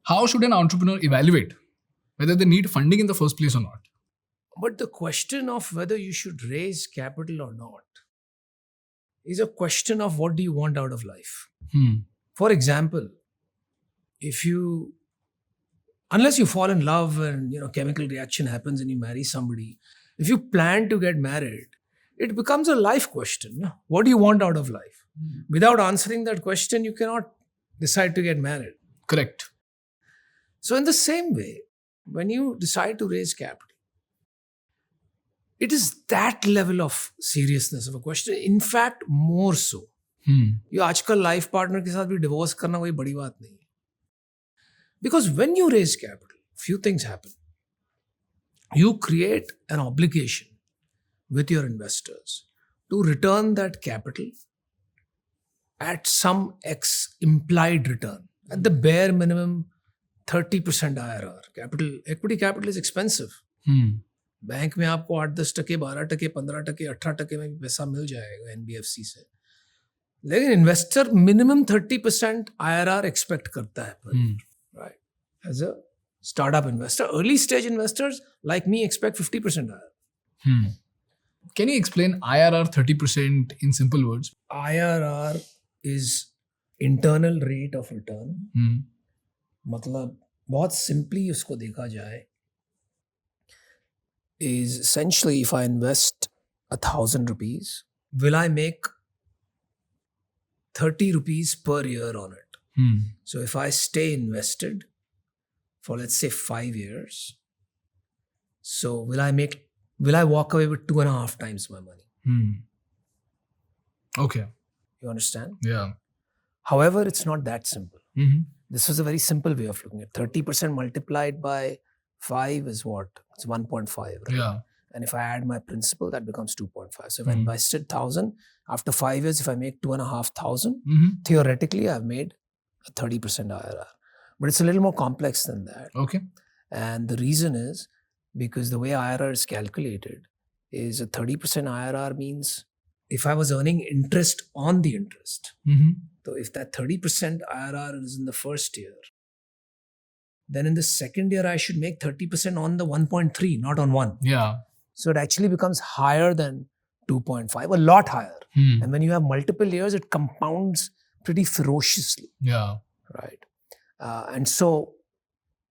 How should an entrepreneur evaluate whether they need funding in the first place or not? But the question of whether you should raise capital or not is a question of what do you want out of life. For example, unless you fall in love and chemical reaction happens and you marry somebody, if you plan to get married, it becomes a life question. No? What do you want out of life? Without answering that question, you cannot decide to get married. Correct. So in the same way, when you decide to raise capital, it is that level of seriousness of a question. In fact, more so. ये आजकल life partner के साथ भी divorce करना कोई बड़ी बात नहीं है. Because when you raise capital, few things happen. You create an obligation with your investors to return that capital at some X implied return. At the bare minimum, 30% IRR. Equity capital is expensive. Bank में आपको 8-10%, 12%, 15%, 18% में भी पैसा मिल जाएगा NBFC से. लेकिन investor minimum 30% IRR expect करता है. Right? As a startup investor, early stage investors like me expect 50% IRR. Can you explain IRR 30% in simple words? IRR is internal rate of return. मतलब बहुत simply उसको देखा जाए is essentially if I invest 1,000 rupees, will I make 30 rupees per year on it? So if I stay invested for let's say 5 years, so will I walk away with 2.5 times my money? Okay. You understand? Yeah. However, it's not that simple. This was a very simple way of looking at 30% multiplied by 5 is what? It's 1.5, right? Yeah. And if I add my principal, that becomes 2.5. So if I invested 1,000, after 5 years, if I make 2,500, theoretically, I've made a 30% IRR. But it's a little more complex than that. Okay. And the reason is because the way IRR is calculated is a 30% IRR means if I was earning interest on the interest. So if that 30% IRR is in the first year, then in the second year, I should make 30% on the 1.3, not on 1. Yeah. So it actually becomes higher than 2.5, a lot higher. And when you have multiple years, it compounds pretty ferociously. Yeah. Right. And so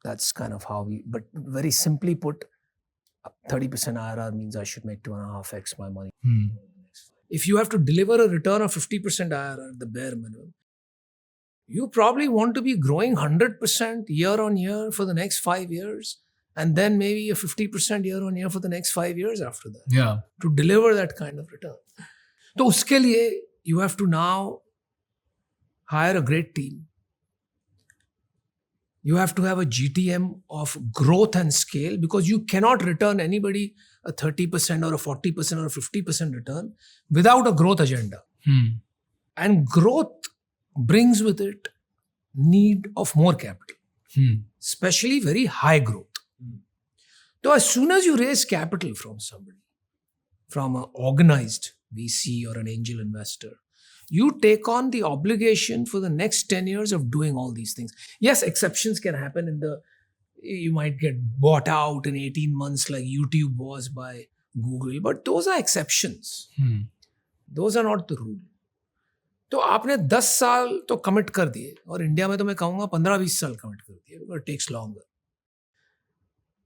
that's kind of how but very simply put, 30% IRR means I should make 2.5x my money. If you have to deliver a return of 50% IRR at the bare minimum, you probably want to be growing 100% year on year for the next 5 years, and then maybe a 50% year on year for the next 5 years after that. Yeah. To deliver that kind of return. So uske liye, you have to now hire a great team. You have to have a GTM of growth and scale because you cannot return anybody a 30% or a 40% or a 50% return without a growth agenda. And growth brings with it need of more capital, especially very high growth. So as soon as you raise capital from somebody, from an organized VC or an angel investor, you take on the obligation for the next 10 years of doing all these things. Yes, exceptions can happen you might get bought out in 18 months like YouTube was by Google, but those are exceptions. Those are not the rule. तो आपने 10 साल तो commit कर दिए और India में तो मैं कहूँगा 15-20 साल कमिट कर दिए because it takes longer.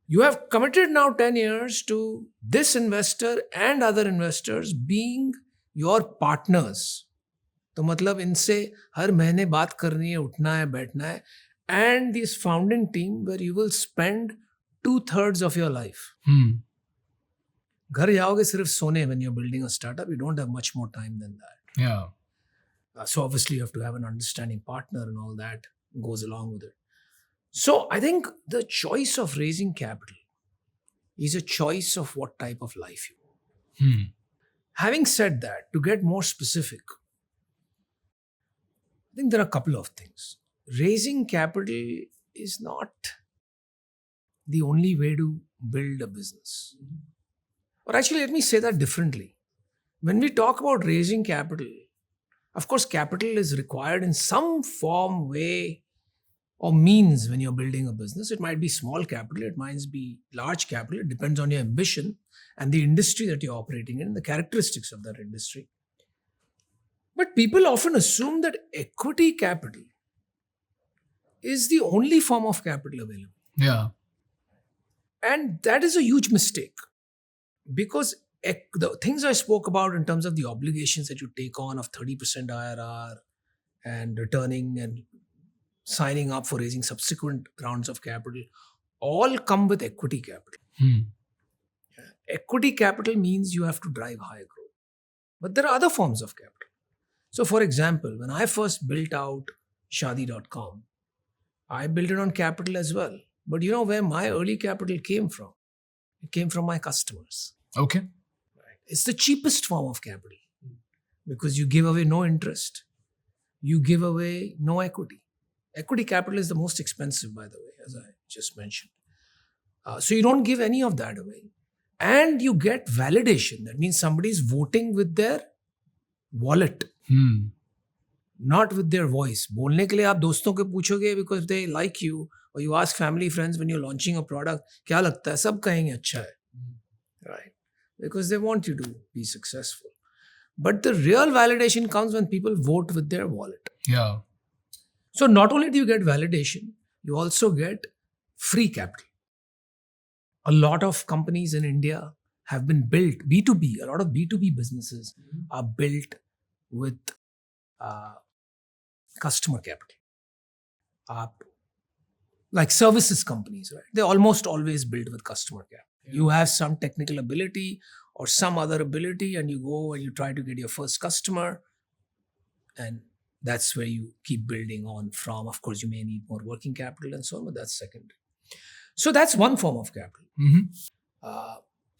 You have committed now 10 years to this investor and other investors being your partners. तो मतलब इनसे हर महीने बात करनी है, उठना है, बैठना है. And this founding team where you will spend 2/3 of your life. घर जाओगे सिर्फ सोने when you're building a startup. You don't have much more time than that. Yeah. So obviously you have to have an understanding partner and all that goes along with it. So I think the choice of raising capital is a choice of what type of life you want. Having said that, to get more specific, I think there are a couple of things. Raising capital is not the only way to build a business. Or actually, let me say that differently. When we talk about raising capital, of course, capital is required in some form, way or means when you're building a business. It might be small capital, it might be large capital. It depends on your ambition and the industry that you're operating in, the characteristics of that industry. But people often assume that equity capital is the only form of capital available. Yeah. And that is a huge mistake, because the things I spoke about in terms of the obligations that you take on of 30% IRR and returning and signing up for raising subsequent rounds of capital all come with equity capital. Equity capital means you have to drive high growth. But there are other forms of capital. So, for example, when I first built out Shaadi.com, I built it on capital as well. But you know where my early capital came from? It came from my customers. Okay. Right? It's the cheapest form of capital because you give away no interest. You give away no equity. Equity capital is the most expensive, by the way, as I just mentioned. So you don't give any of that away. And you get validation. That means somebody is voting with their wallet, not with their voice. बोलने के लिए आप दोस्तों के पूछोगे because they like you, or you ask family friends when you're launching a product, क्या लगता है? सब कहेंगे अच्छा है, right? Because they want you to be successful. But the real validation comes when people vote with their wallet. Yeah. So not only do you get validation, you also get free capital. A lot of companies in India have been built, B2B, a lot of B2B businesses are built with customer capital. Like services companies, right? They're almost always built with customer capital. Yeah. You have some technical ability or some other ability and you go and you try to get your first customer, and that's where you keep building on from. Of course, you may need more working capital and so on, but that's secondary. So that's one form of capital.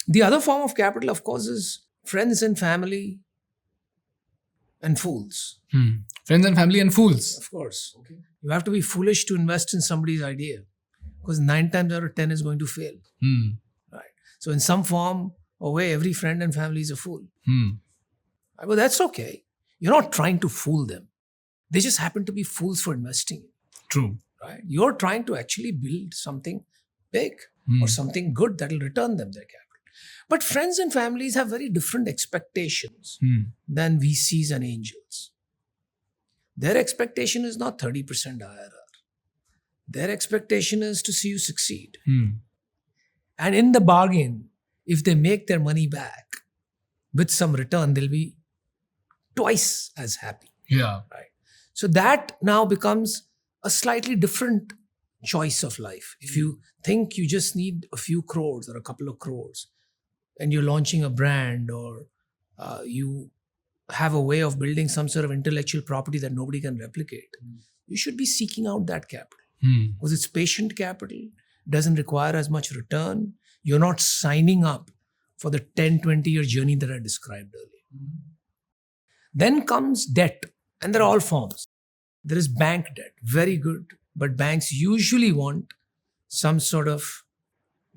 The other form of capital, of course, is friends and family and fools. Friends and family and fools. Of course. Okay. You have to be foolish to invest in somebody's idea because 9 times out of 10 is going to fail. Right. So in some form or way, every friend and family is a fool. But that's okay. You're not trying to fool them. They just happen to be fools for investing. True. Right? You're trying to actually build something big or something good that will return them their capital. But friends and families have very different expectations than VCs and angels. Their expectation is not 30% IRR. Their expectation is to see you succeed. And in the bargain, if they make their money back with some return, they'll be twice as happy. Yeah. Right. So that now becomes a slightly different choice of life. If you think you just need a few crores or a couple of crores and you're launching a brand, or you have a way of building some sort of intellectual property that nobody can replicate, you should be seeking out that capital. Because it's patient capital, doesn't require as much return. You're not signing up for the 10, 20-year journey that I described earlier. Then comes debt, and there are all forms. There is bank debt, very good, but banks usually want some sort of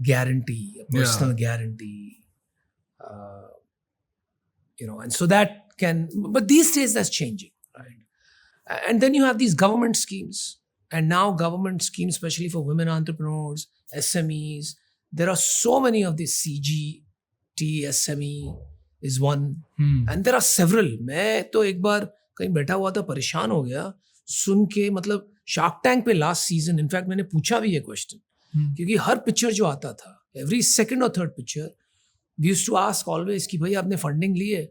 guarantee, a personal guarantee, and so that can, but these days that's changing, right? And then you have these government schemes, and now government schemes, especially for women entrepreneurs, SMEs, there are so many of these. CGT, SME is one, and there are several. मैं तो एक बार कहीं बैठा हुआ था, परेशान हो गया सुन के, मतलब शार्क टैंक पे लास्ट सीजन, इनफैक्ट मैंने पूछा भी ये क्वेश्चन, क्योंकि हर पिक्चर जो आता था, एवरी सेकंड और third picture, we used to ask always कि भाई आपने फंडिंग ली है?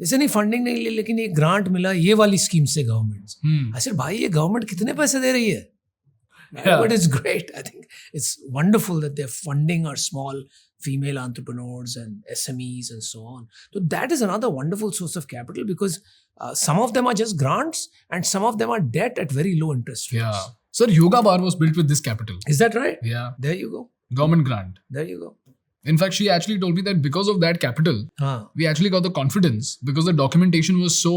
जैसे नहीं, फंडिंग नहीं ली, लेकिन ये ग्रांट मिला ये वाली स्कीम से गवर्नमेंट। अच्छा भाई, ये गवर्नमेंट कितने पैसे दे रही है? But it's great. I think it's wonderful that they're funding our small female entrepreneurs and SMEs and so on. So that is another wonderful source of capital, because some of them are just grants and some of them are debt at very low interest rates. Yeah. Sir, Yoga Bar was built with this capital. Is that right? Yeah. There you go. Government grant. There you go. In fact, she actually told me that because of that capital, we actually got the confidence, because the documentation was so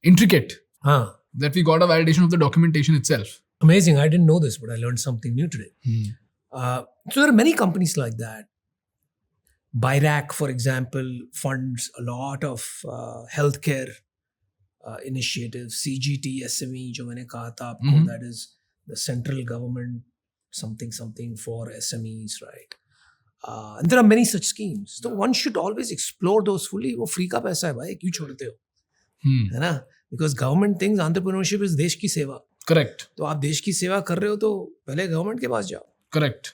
intricate that we got a validation of the documentation itself. Amazing. I didn't know this, but I learned something new today. So there are many companies like that. BIRAC, for example, funds a lot of healthcare initiatives. CGT, SME, जो मैंने कहा था आपको, that is the central government, something for SMEs, right? And there are many such schemes. So one should always explore those fully. वो free का पैसा है भाई, क्यों छोड़ते हो? है ना? Because government thinks entrepreneurship is देश की सेवा. Correct. तो आप देश की सेवा कर रहे हो तो पहले गवर्नमेंट के पास जाओ. Correct.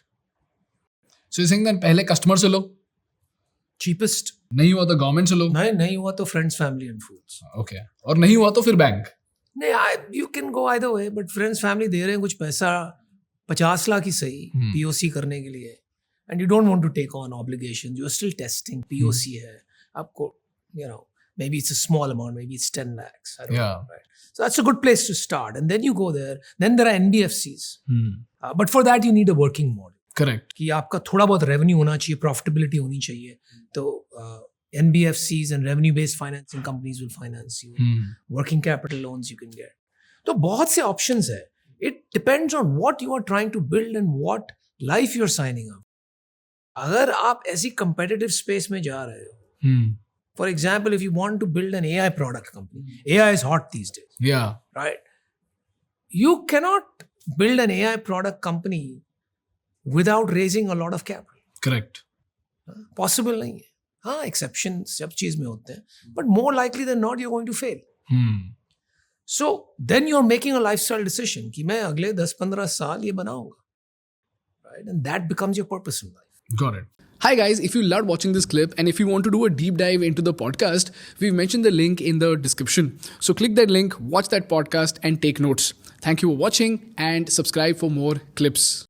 So you're saying that पहले customer से लो, cheapest. नहीं हुआ तो गवर्नमेंट से लो, नहीं हुआ तो friends family and foods. Okay. और नहीं हुआ तो फिर बैंक. नहीं, you can go either way, but friends family दे रहे हैं कुछ पैसा, 50 लाख ही सही POC करने के लिए, and you don't want to take on obligation, you are still testing. POC है आपको, you know, maybe it's a small amount, maybe it's 10 lakhs. I don't know, right? So that's a good place to start. And then you go there. Then there are NBFCs. But for that, you need a working model. Correct. कि आपका थोड़ा बहुत revenue होना चाहिए, profitability होनी चाहिए. तो NBFCs and revenue-based financing companies will finance you. Working capital loans you can get. तो बहुत से options है. It depends on what you are trying to build and what life you're signing up. अगर आप ऐसी competitive space में जा रहे हो, for example, if you want to build an AI product company, AI is hot these days. Yeah. Right? You cannot build an AI product company without raising a lot of capital. Correct. Possible नहीं है. हाँ, exceptions सब चीज में होते हैं. But more likely than not, you're going to fail. So then you're making a lifestyle decision कि मैं अगले 10-15 साल ये बनाऊंगा. Right? And that becomes your purpose in life. Got it. Hi guys, if you loved watching this clip and if you want to do a deep dive into the podcast, we've mentioned the link in the description. So click that link, watch that podcast and take notes. Thank you for watching and subscribe for more clips.